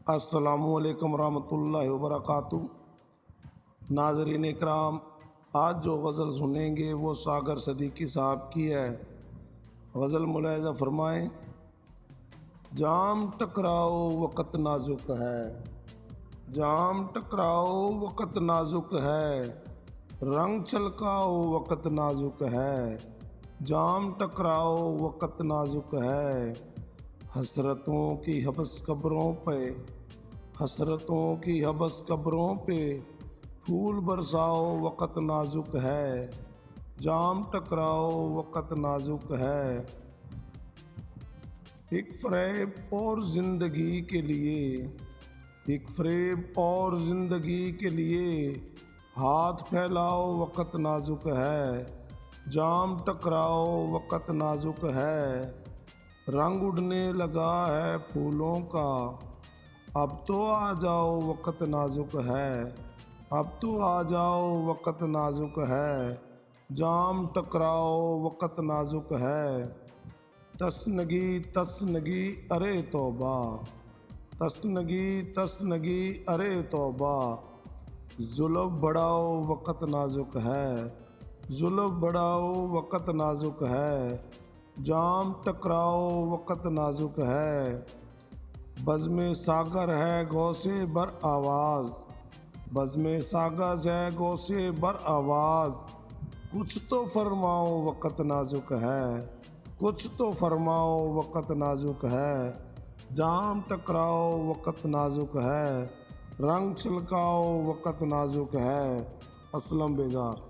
السلام علیکم ورحمۃ اللہ وبرکاتہ۔ ناظرین اکرام، آج جو غزل سنیں گے وہ ساگر صدیقی صاحب کی ہے۔ غزل ملاحظہ فرمائیں۔ جام ٹکراؤ وقت نازک ہے، جام ٹکراؤ وقت نازک ہے، رنگ چھلکاؤ وقت نازک ہے، جام ٹکراؤ وقت نازک ہے، حسرتوں کی حبس قبروں پہ، حسرتوں کی حبس قبروں پہ پھول برساؤ وقت نازک ہے، جام ٹکراؤ وقت نازک ہے۔ ایک فریب اور زندگی کے لیے، ایک فریب اور زندگی کے لیے ہاتھ پھیلاؤ وقت نازک ہے، جام ٹکراؤ وقت نازک ہے، رنگ اڑنے لگا ہے پھولوں کا، اب تو آ جاؤ وقت نازک ہے، اب تو آ جاؤ وقت نازک ہے، جام ٹکراؤ وقت نازک ہے۔ تشنگی تشنگی ارے توبہ، تشنگی تشنگی ارے توبہ، زلف بڑھاؤ وقت نازک ہے، زلف بڑھاؤ وقت نازک ہے، جام ٹکراؤ وقت نازک ہے۔ بزم ساگر ہے گو سے بر آواز، بزم ساگر ہے گو سے بر آواز، کچھ تو فرماؤ وقت نازک ہے، کچھ تو فرماؤ وقت نازک ہے، جام ٹکراؤ وقت نازک ہے، رنگ چھلکاؤ وقت نازک ہے۔ اسلم بیزار۔